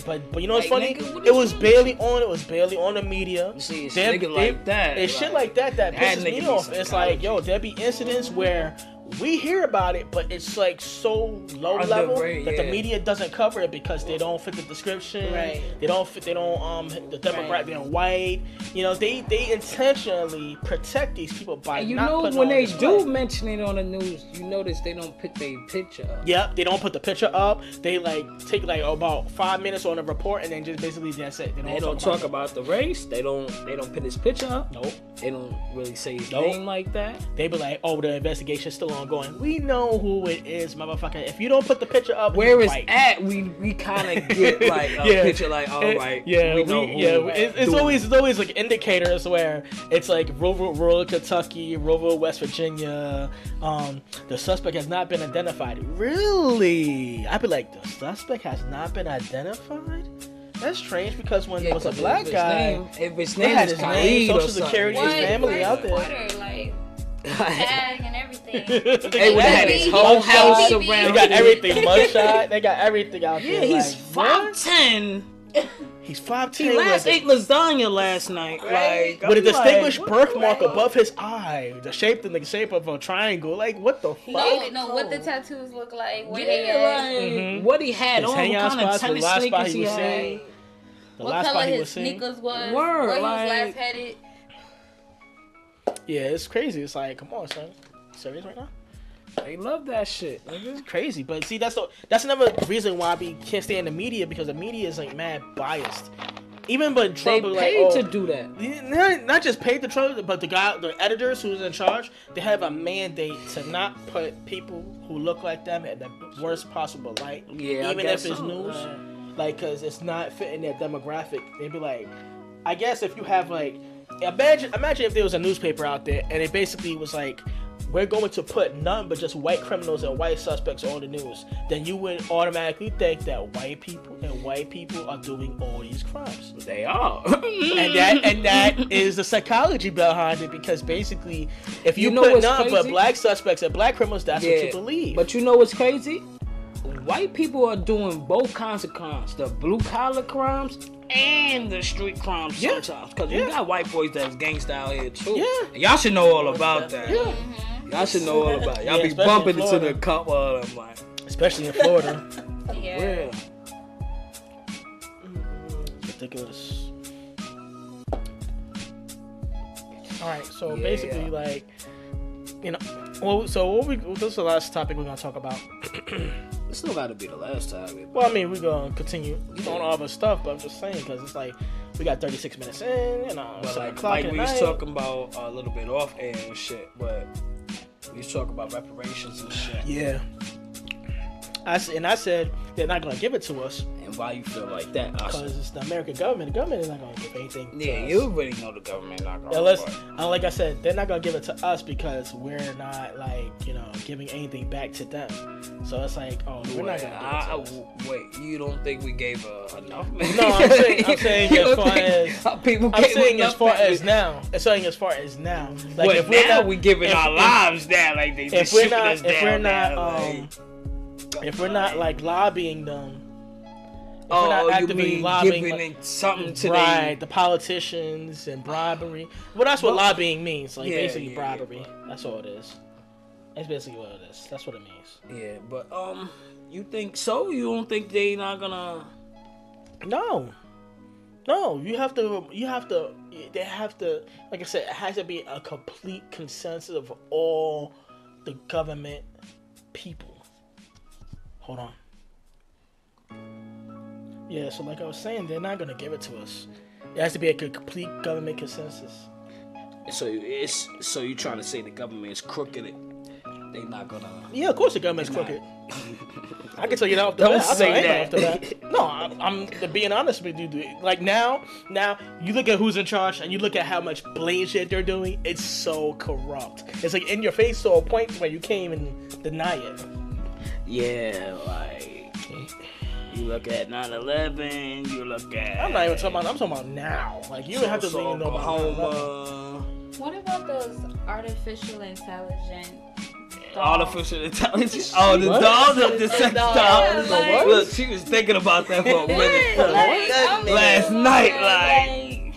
But you know what's funny? It was barely on. It was barely on the media. See, it's like that. It's shit like that pisses me off. It's like, yo, there be incidents where we hear about it, but it's like so low level that the media doesn't cover it because they don't fit the description. Right. They don't fit. They don't the demographic being white. You know, they intentionally protect these people by not putting when they display. do mention it on the news, you notice they don't put their picture up. Yep, they don't put the picture up. They take about 5 minutes on the report and then just basically that's it. They don't talk about the race. They don't put his picture up. Nope. They don't really say his name like that. They be like, oh, the investigation's still ongoing. We know who it is, motherfucker. If you don't put the picture up, where it's at, we kind of get like a picture, like, all right, we know who it's always like indicators where it's like rural Kentucky, rural West Virginia. The suspect has not been identified. Really? I'd be like, the suspect has not been identified? That's strange because when it was a black guy, if his name had is his name, social security, his What? family out there. Twitter, like tag and everything. everything. They would have had his whole house around. They got everything mugshot. They got everything out there. Yeah, he's like, 5'10". He's 5'10". He ate lasagna last night, Right. like with a distinguished like, birthmark above his eye, the shape of a triangle. Like what the fuck? What the tattoos look like? Where yeah, like, what he had his on, what kind of tennis sneakers he had. What color his sneakers was? Word, where like, he was last headed. Yeah, it's crazy. It's like, come on, son. Serious right now? They love that shit, nigga. It's crazy, but see, that's another reason why we can't stay in the media, because the media is like mad biased. Even but Trump, they paid to do that. Not just paid the Trump, but the editors who's in charge, they have a mandate to not put people who look like them at the worst possible light. Yeah, even if it's news, like, cause it's not fitting their demographic. They'd be like, I guess if you have like, imagine if there was a newspaper out there and it basically was like, we're going to put none but just white criminals and white suspects on the news, then you would automatically think that white people are doing all these crimes. They are. and that is the psychology behind it, because basically if you know put what's none but crazy? black suspects and black criminals, that's what you believe. But you know what's crazy? White people are doing both kinds of crimes, the blue collar crimes and the street crimes sometimes. Because you got white boys that's gangsta out here too. Yeah. And y'all should know all about that. Yeah. Y'all should know all about it. Y'all Yeah, be especially bumping in into Florida. the couple of them, like, Especially in Florida. Yeah. Ridiculous. Alright, so basically, like, you know, this is the last topic we're gonna talk about. It's still got to be the last time. Well, I mean, we're gonna continue on all the stuff, but I'm just saying, because it's like we got 36 minutes in, you know, But 7 like, o'clock at we was night. talking about a little bit off air and shit, but we was talking about reparations and shit. Yeah. I said they're not gonna give it to us And why you feel like that? because it's the American government. The government is not gonna give anything. to Yeah, us. you already know the government not gonna. Unless, like I said, they're not gonna give it to us because we're not, like, you know, giving anything back to them. So it's like, oh, we're not gonna give it to us. Wait, you don't think we gave enough? No, I'm saying You as don't far think as people I'm gave saying enough as far back? as now. I'm saying as far as now. Like But if we're now not, we giving if- our if- lives down, like they if just we're shooting not, us if we're down not, now, if we're not like lobbying them. If we're oh, not you actively mean lobbying, giving something to right, the politicians and bribery. Well, that's what lobbying means. Like, Yeah, basically yeah, bribery. That's all it is. That's basically what it is. That's what it means. Yeah, but you think so? You don't think they not gonna? No, you have to. They have to. Like I said, it has to be a complete consensus of all the government people. Hold on. Yeah, so like I was saying, they're not gonna give it to us. It has to be a complete government consensus. So you trying to say the government is crooked? They not gonna? Yeah, of course the government's crooked. I can tell you that off the Don't bat. I'll say tell you that. off the bat. No, I'm being honest with you. Like now you look at who's in charge and you look at how much blatant shit they're doing. It's so corrupt. It's like in your face to a point where you can't even deny it. Yeah, like you look at 9/11. You look at. I'm not even talking about. I'm talking about now. Like you don't have to really know about 9/11. Oklahoma. What about those artificial intelligence? Artificial intelligence. Oh, the dog, the sex doll. Yeah, like- Look, she was thinking about that for a minute. I'm Last so night, mad,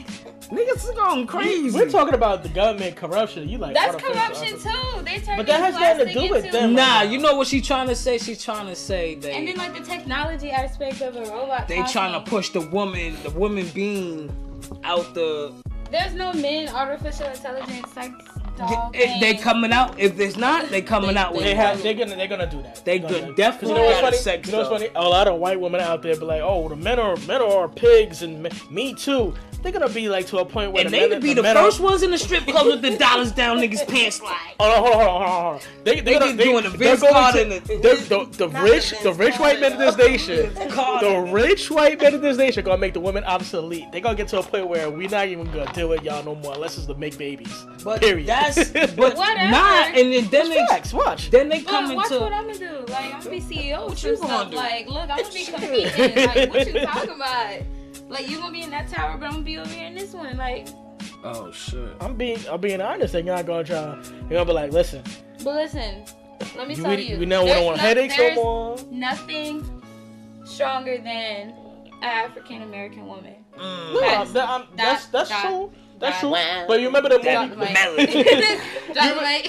Niggas is going crazy. We're talking about the government corruption. You like that's artificial corruption too. They turn But that has nothing to do with them. Nah, you know what she's trying to say? She's trying to say that And then like the technology aspect of a robot. they trying to push the woman being out the. There's no men artificial intelligence sex doll. If they thing. coming out, if there's not, they coming out with. They're gonna do that. They They're could gonna- definitely You know what's got a funny? sex You know what's doll. funny? A lot of white women out there be like, "Oh, the men are pigs," and me too. They're gonna be like to a point where And the they men, to be the men first ones in the strip club with the dollars down niggas' pants like. Hold on. They just doing the Vince they're going Carter to- and the- the rich white men of this nation. Carter. The rich white men of this nation gonna make the women obsolete. They gonna get to a point where we're not even gonna deal with y'all no more unless it's to make babies. But Period. Whatever. nah, and then they facts. Watch. then they come Look, watch into. what I'm gonna do. Like I'm gonna be CEO What and you gonna stuff. do? Like, look, I'm gonna be competing. Like, what you talking about? Like, you gonna be in that tower, but I'm gonna be over here in this one. Like, Oh shit. I'm being honest. They're not gonna try. They're gonna be like, listen. But listen, let me tell you. We don't want headaches no more. Nothing stronger than an African American woman. That's true. That's true. But you remember the movie? You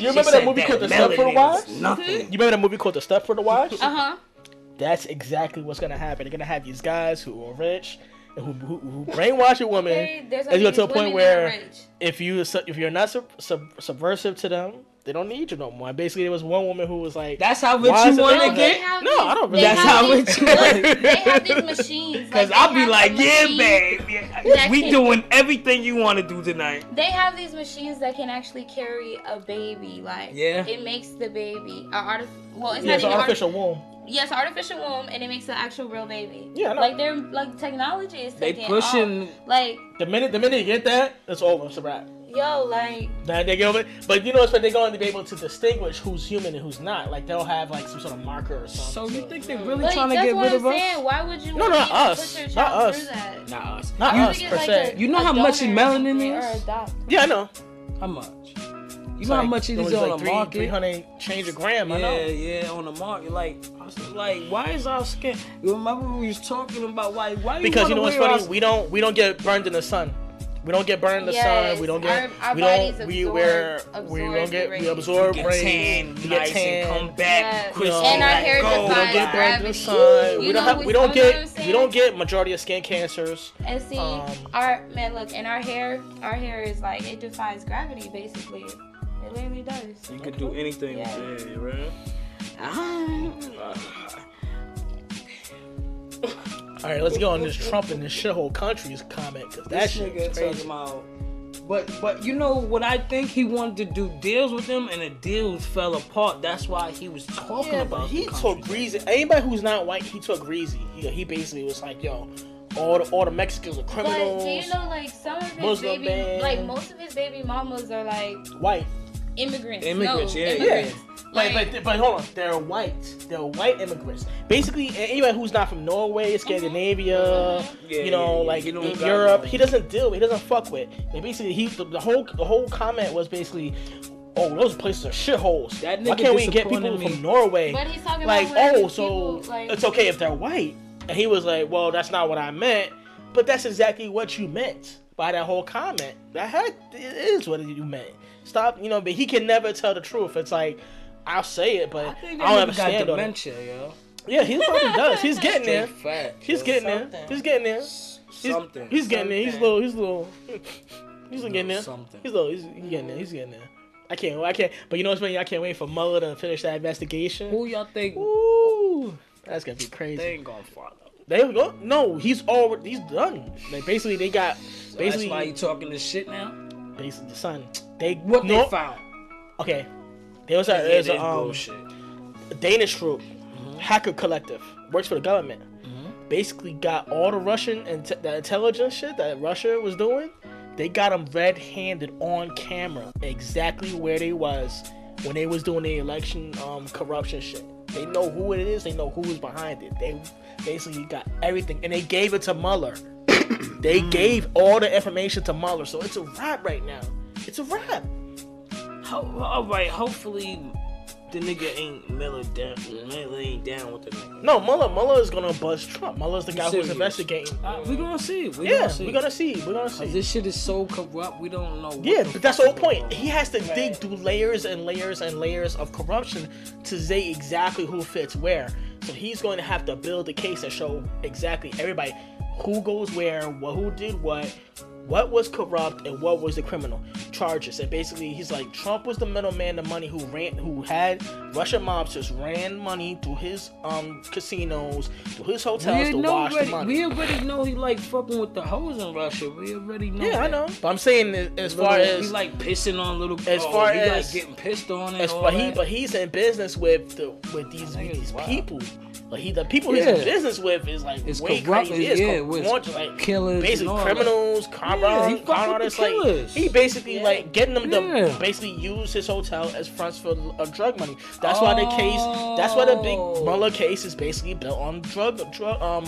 remember that movie called The Stepford Wives? Nothing. You remember that movie called The Stepford Wives? Uh-huh. That's exactly what's gonna happen. They're gonna have these guys who are rich and who brainwash a woman. Okay, and you go to a point where if you're not subversive to them, they don't need you no more. And basically, there was one woman who was like, "That's how rich you want to get." No, I don't. Really That's how rich you want. They have these machines. Because I'll be like, "Yeah, babe, we doing everything you want to do tonight." They have these machines that can actually carry a baby. Like, it makes the baby it's an artificial womb. Yes, artificial womb, and it makes an actual real baby. Yeah, I know. Like they're like technology is taking pushing off. Like the minute you get that, it's over. It's a wrap. Yo, like they get over it. But you know what's funny? They're going to be able to distinguish who's human and who's not. Like they'll have like some sort of marker or something. So you think they're really trying to get rid of us? Why would you? No, not us. Not us. Not us. Not us per se. You know how much melanin is? Yeah, I know. How much? You know how much it is on the market? 300 change a gram. I know. Yeah, on the market. Like, I was like, why is our skin? You remember we was talking about why? Because you know what's funny? We don't get burned in the sun. We don't get burned in the sun. We don't get. We absorb rain. We get tan. Come back. And our hair we don't get burned in the sun. We don't get majority of skin cancers. And see, our hair is like it defies gravity basically. It literally does. You could do anything with it, right? All right, let's go on this Trump and this shithole country's comment because that shit is crazy. About, but you know what I think he wanted to do deals with them and the deals fell apart. That's why he was talking about. He took greasy. Anybody who's not white, he took greasy. He basically was like, yo. All the Mexicans are criminals. But do you know, like some of his most of his baby mamas are like white immigrants. Immigrants. But hold on, they're white. They're white immigrants. Basically, anybody who's not from Norway, Scandinavia, in Europe, he doesn't fuck with. And basically, the whole comment was basically, oh, those places are shitholes. Why can't we get people from Norway? But he's talking like, about so it's okay if they're white. And he was like, well, that's not what I meant. But that's exactly what you meant by that whole comment. It is what you meant. Stop, but he can never tell the truth. It's like, I'll say it, but I don't understand dementia, yo. Yeah, he probably does. He's getting there. He's getting there. He's getting there. He's getting there. He's getting there. He's getting there. He's getting there. I can't. But you know what's funny? I can't wait for Mueller to finish that investigation. Who y'all think? Ooh, that's gonna be crazy. They ain't gonna follow. They go. No, he's done. Like basically, they got. So that's why you talking this shit now. Basically, son. They found. Okay. There's a Danish group, Hacker Collective, works for the government. Basically got all the Russian and the intelligence shit that Russia was doing. They got them red-handed on camera, exactly where they was when they was doing the election corruption shit. They know who it is. They know who is behind it. They basically got everything, and they gave it to Mueller. They gave all the information to Mueller, so it's a wrap right now. It's a wrap. All right, hopefully the nigga ain't Miller ain't down with the nigga. No, Mueller is gonna bust Trump. Muller's the guy who's investigating. We're gonna see. We're gonna see. This shit is so corrupt. We don't know. But that's the whole point. He has to dig through layers and layers and layers of corruption to say exactly who fits where. So he's going to have to build a case and show exactly everybody who goes where, who did what was corrupt, and what was the criminal charges. And basically, he's like, Trump was the middleman, the money who had Russian mobsters ran money to his casinos, to his hotels to wash the money. We already know he like fucking with the hoes in Russia. We already know. Yeah, I know. But I'm saying as far as he like pissing on little. As far as like getting pissed on. But he's in business with these people. Like the people he's in business with is like it's way corrupt, crazy. It's like killers, basically criminals, con artists. Like he basically like getting them to basically use his hotel as fronts for drug money. That's why the case. That's why the big Mueller case is basically built on drug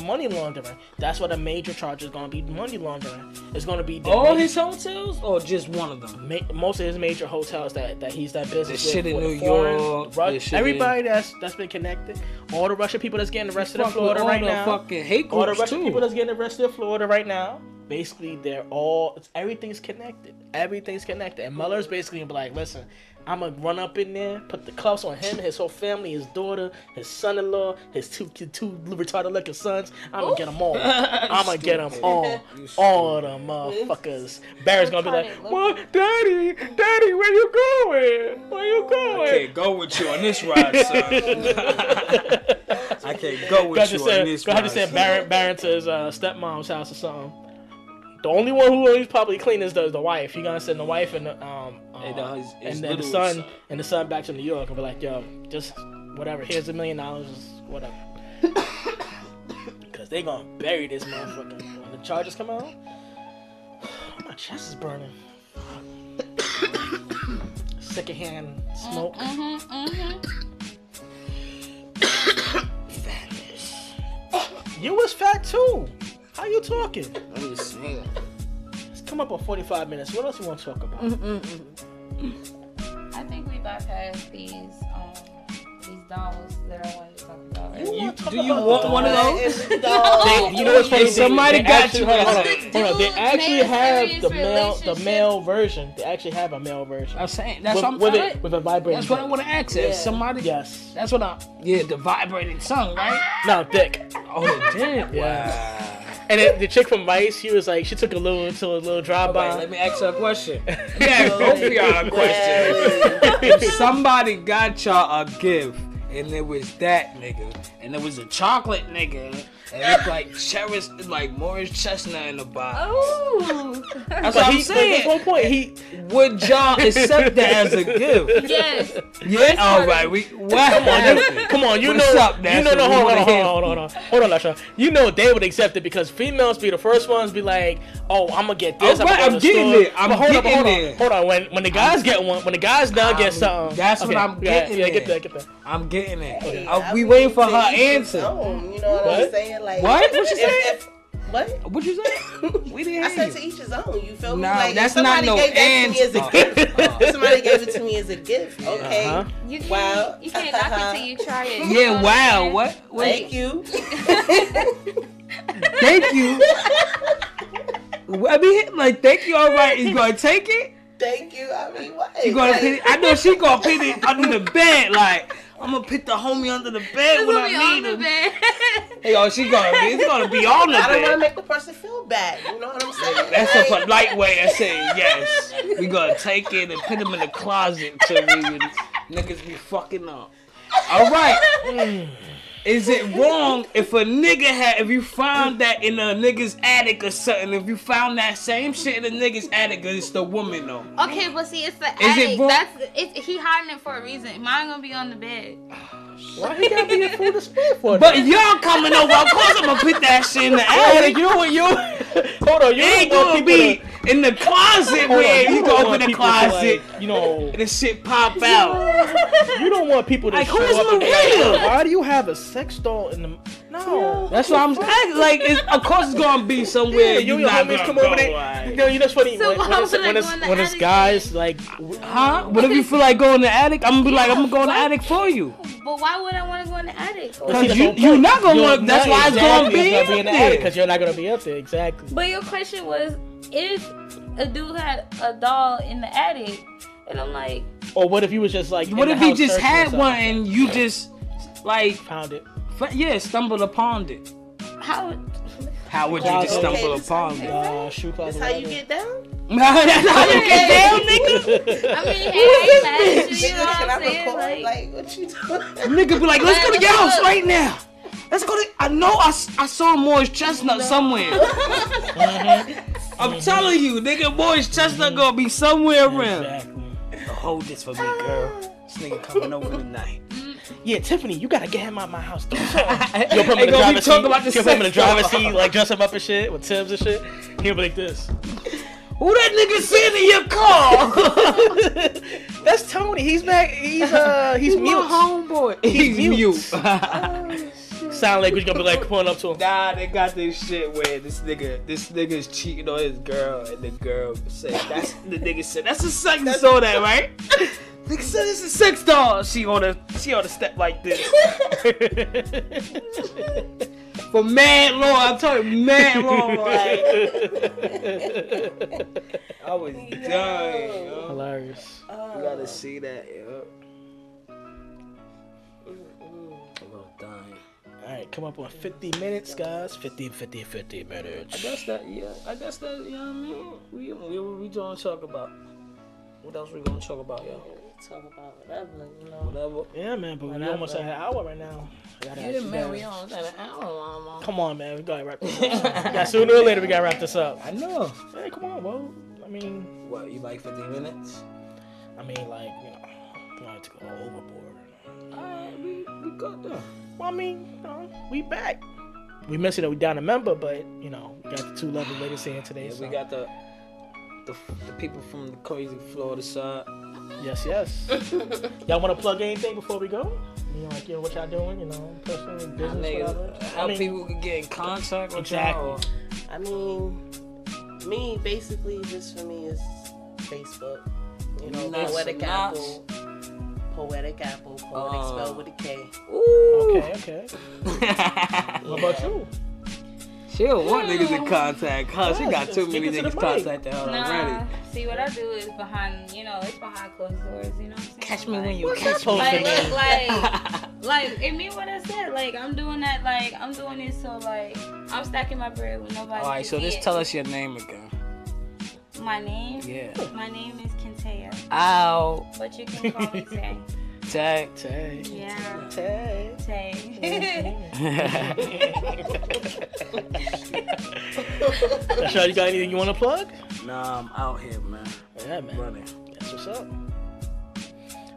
money laundering. That's why the major charge is going to be money laundering. It's going to be all his hotels or just one of them. Most of his major hotels that he's that business this with. Shit in New York. Everybody that's been connected. All the Russian people that's getting arrested in Florida right now. Fucking hate all the Russian people that's getting arrested in Florida right now. Basically, everything's connected. Everything's connected. And Mueller's basically gonna be like, listen, I'm gonna run up in there, put the cuffs on him, his whole family, his daughter, his son-in-law, his two retarded looking sons. I'm gonna get them all. I'm gonna get them all them motherfuckers. Barry's gonna be like, what, daddy, where you going? Where you going? I can't go with you on this ride, son. I can't go with you on this ride. I had to send Barron to his stepmom's house or something. The only one who he's probably clean is the wife. He gonna send the wife and the son back to New York and be like, yo, just whatever. Here's $1 million, whatever. Cause they gonna bury this motherfucker when the charges come out. My chest is burning. Secondhand smoke. Fatness. You was fat too. How you talking? I'm just saying. Let's come up on 45 minutes. What else you want to talk about? I think we bypassed these dolls that I wanted to talk about. Do you want one of those? You know what's funny? Somebody got you. Hold on. They actually have the male version. They actually have a male version. I'm saying that's with a vibrating. That's what I want to ask. Yeah. Somebody. Yes. That's what the vibrating song, right? No, dick. Oh, the dick. Yeah. Wow. And then the chick from Vice, she was like, she took a little drive-by. Let me ask her a question. Let me ask both of y'all a question. If somebody got y'all a gift, and it was that nigga, and it was a chocolate nigga, and it's like like Morris Chestnut in the box. Oh, that's what I'm saying. At one point, would y'all accept that as a gift? Yes. Yeah. All right. Come on. You know. Hold on, Lasha. You know they would accept it because females be the first ones be like, oh, I'm gonna get this. I'm getting it. Hold on. When the guys get one, when the guys now get something, that's what I'm getting. Yeah, get that. I'm getting it. We waiting for her answer. You know what I'm saying? Like, what you say? What? What you say? We didn't. I said to each his own. You feel me? No, like, that's not no answer. Somebody gave it to me as a gift. Okay. You can't knock it till you try it. Yeah. Wow. What? Thank you. Thank you. I mean, like, thank you. All right. You gonna take it? Thank you. I mean, what? You gonna put it? I know she gonna put it under the bed. Like, I'm gonna put the homie under the bed when I need him. Hey, yo, it's gonna be on the bed. I don't want to make the person feel bad. You know what I'm saying? That's a polite way of saying yes. We gonna take it and put him in the closet till niggas be fucking up. All right. Is it wrong if a nigga if you found that in a nigga's attic or something, if you found that same shit in a nigga's attic, it's the woman though? Okay, but see, it's the attic. He hiding it for a reason. Mine gonna be on the bed. Why he gotta be a full display for that? But y'all coming over, of course I'm gonna put that shit in the attic. You know what hold on, you ain't gonna be in the closet where you go open the closet, like, you know, the shit pop out. You don't want people to like, show up and be like, why do you have a sex doll in the? No, that's what I'm saying. Like, of course it's gonna be somewhere. You and your homies come over there. You know, that's funny. So when it's guys like, What if you feel like going to the attic? I'm gonna be like, I'm gonna go in the attic for you. But why would I want to go in the attic? Because you're not gonna want. That's why it's gonna be in the attic. Because you're not gonna be up there. Exactly. But your question was, if a dude had a doll in the attic, and I'm like, or what if he was just like, what if he just had one and you just like found it? Yeah, stumbled upon it. How would you just stumble upon it? Shoe closet. That's how you get down? That's how you get down, nigga? I mean, hey, you know what I'm saying? Like, what you doing? Nigga be like, let's go to your house right now. Let's go to. I know I saw Morris Chestnut somewhere. I'm telling you, nigga, Morris Chestnut gonna be somewhere around. Exactly. Hold this for me, girl. This nigga coming over tonight. Yeah, Tiffany, you gotta get him out of my house. You'll put him in the gonna driver's be seat. talking about the You'll put him in the sex driver's doll. seat, like dress him up and shit with Timbs and shit. He'll be like this. Who that nigga sitting in your car? That's Tony. He's back. He's mute. My homeboy. He's mute. Sound like we're gonna be like pulling up to him. Nah, they got this shit where this nigga's cheating on his girl, and the girl said, that's the nigga said, that's a sex doll. You saw that, right? Nigga said it's a sex doll. She on a step like this. For mad long, I'm talking mad long. Like, I was dying, yo. Hilarious. You gotta see that, yo. I was dying. Alright, come up on 50 minutes, guys. 50 minutes. I guess that, you know what I mean? We gonna talk about? What else we gonna talk about, yo? Talk about whatever, you know. Whatever. Yeah, man, but we almost at an hour right now. Yeah, man, we almost at an hour. Come on, man, we gotta wrap this up. Yeah, sooner or later we gotta wrap this up. I know. Hey, come on, bro. I mean, What, you like 50 minutes? like, you wanted to go overboard. Alright, we got that. Well, I mean, we back. We missing that we down a member, but, we got the two lovely ladies here today. Yeah, so. we got the people from the crazy Florida side. Yes. Y'all want to plug anything before we go? What y'all doing, personal business, whatever? How people can get in contact with Exactly. y'all. I mean, me, basically, this for me is Facebook. Poetic Apple. Poetic spelled with a K. Ooh. Okay. What about you? She don't want niggas in contact, huh? She got too many speak into the niggas mic. contacting her Nah, already. see what I do is behind, it's behind closed doors, you know what I'm saying? Catch me Like, when you What's catch that me. supposed like, it mean what I said. Like, I'm doing that, like, I'm doing it so, like, I'm stacking my bread with nobody. Alright, so just tell us your name again. My name? Yeah. My name is Kintea, Ow. but you can call me Tay. Tay. Yeah, Tay. Tay. Rashad, you got anything you want to plug? Nah, I'm out here, man. Yeah, man. Running. That's what's up.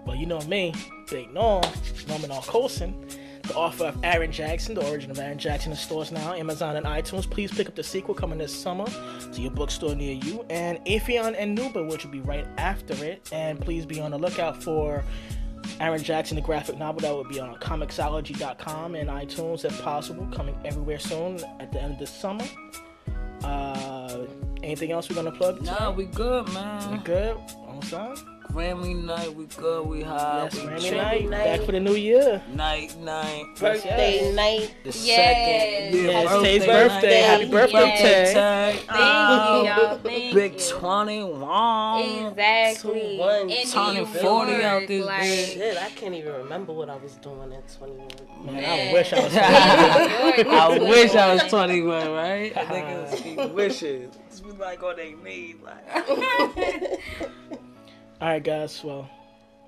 Well, you know me, Big Norm, Norman R. Colson, the author of Aaron Jackson, the origin of Aaron Jackson in stores now, Amazon and iTunes. Please pick up the sequel coming this summer to your bookstore near you. And Afion and Nuba, which will be right after it. And please be on the lookout for Aaron Jackson, the graphic novel that will be on Comixology.com and iTunes if possible, coming everywhere soon at the end of this summer. Anything else we're gonna plug? Nah, we good, man. We good? Almost done? Grammy night, we good, we high. Yes, we Grammy chill. night. Back for the new year. Night. Birthday night. The Yes. second. Yes, birthday Tay's birthday. night. Happy birthday, Yes. Tay. Tay. Thank you, y'all. Thank Big you. 21. Exactly. 21. In Turning New 40 York, out this like, bitch. Shit, I can't even remember what I was doing at 21. Man, I wish I was. I wish I was 21, right? Niggas keep wishing. It's been like all they need. Like. All right, guys. Well,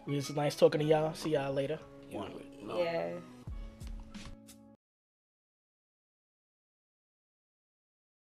it was nice talking to y'all. See y'all later. Yeah.